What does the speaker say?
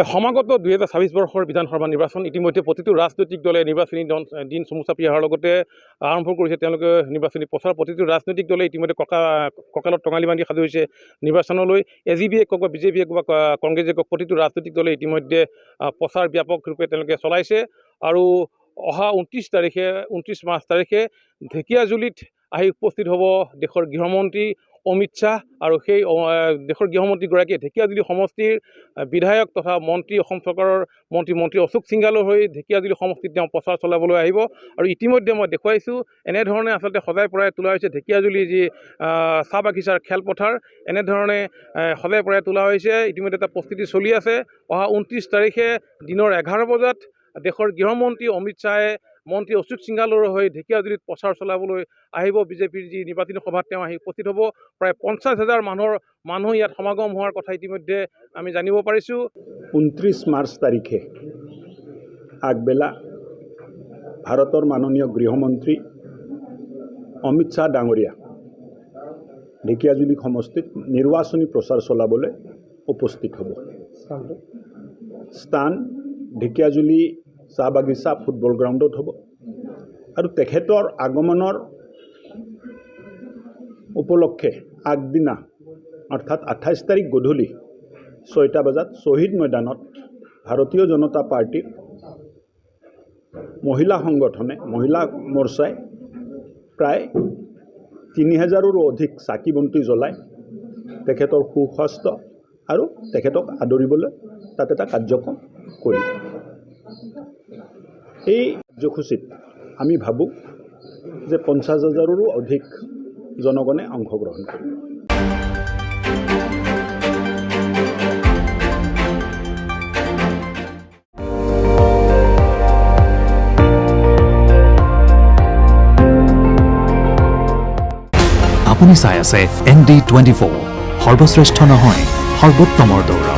সমাগত 2026 বৰ্ষৰ বিধানসভা নিৰ্বাচন ইতিমধ্যে প্ৰতিটো ৰাজনৈতিক দলে নিৰ্বাচনী দিন চমু চাপি অহাৰ লগতে আৰম্ভ কৰিছে তেওঁলোকে নিৰ্বাচনী প্ৰচাৰ। প্ৰতিটো ৰাজনৈতিক দলে ইতিমধ্যে কঁকালত টঙালি বান্ধি সাজু হৈছে নিৰ্বাচনলৈ। এজিবিয়ে কওক বা বিজেপিয়ে কওক বা কংগ্ৰেছে কওক, প্ৰতিটো ৰাজনৈতিক দলে ইতিমধ্যে প্ৰচাৰ ব্যাপক ৰূপে তেওঁলোকে চলাইছে। আৰু অহা 29 মাৰ্চ তাৰিখে ঢেকীয়াজুলিত আহি উপস্থিত হ'ব দেশৰ গৃহমন্ত্ৰী অমিত শ্বাহ। আৰু সেই দেশৰ গৃহমন্ত্ৰীগৰাকীয়ে ঢেকীয়াজুলি সমষ্টিৰ বিধায়ক তথা মন্ত্ৰী অসম চৰকাৰৰ মন্ত্ৰী অশোক সিংঘালৰ হৈ ঢেকীয়াজুলি সমষ্টিত তেওঁ প্ৰচাৰ চলাবলৈ আহিব। আৰু ইতিমধ্যে মই দেখুৱাইছোঁ এনেধৰণে আচলতে সজাই পৰাই তোলা হৈছে ঢেকীয়াজুলি যি চাহ বাগিচাৰ খেলপথাৰ, এনেধৰণে সজাই পৰাই তোলা হৈছে। ইতিমধ্যে এটা প্ৰস্তুতি চলি আছে। অহা 29 তাৰিখে দিনৰ 11 বজাত দেশৰ গৃহমন্ত্ৰী অমিত শ্বাহে মন্ত্ৰী অশোক সিংঘালৰ হৈ ঢেকীয়াজুলিত প্ৰচাৰ চলাবলৈ আহিব। বিজেপিৰ যি নিৰ্বাচনী সভাত তেওঁ আহি উপস্থিত হ'ব। প্ৰায় 50,000 মানুহ ইয়াত সমাগম হোৱাৰ কথা ইতিমধ্যে আমি জানিব পাৰিছোঁ। 29 মাৰ্চ তাৰিখে আগবেলা ভাৰতৰ মাননীয় গৃহমন্ত্ৰী অমিত শ্বাহ ডাঙৰীয়া ঢেকীয়াজুলি সমষ্টিত নিৰ্বাচনী প্ৰচাৰ চলাবলৈ উপস্থিত হ'ব। স্থান ঢেকীয়াজুলি চাহ বাগিচা ফুটবল গ্ৰাউণ্ডত হ'ব। আৰু তেখেতৰ আগমনৰ উপলক্ষে আগদিনা অৰ্থাৎ 28 তাৰিখ গধূলি 6টা বজাত শ্বহীদ মৈদানত ভাৰতীয় জনতা পাৰ্টীৰ মহিলা সংগঠনে মহিলা মৰ্চাই প্ৰায় 3000ৰো অধিক চাকি বন্তি জ্বলাই তেখেতৰ সুস্বাস্থ্য আৰু তেখেতক আদৰিবলৈ তাত এটা কাৰ্যক্ৰম কৰিব। এই কাৰ্যসূচীত আমি ভাবোঁ যে 50,000ৰো অধিক জনগণে অংশগ্ৰহণ কৰিব। আপুনি চাই আছে ND24, সৰ্বশ্ৰেষ্ঠ নহয় সৰ্বোত্তমৰ দৌৰ।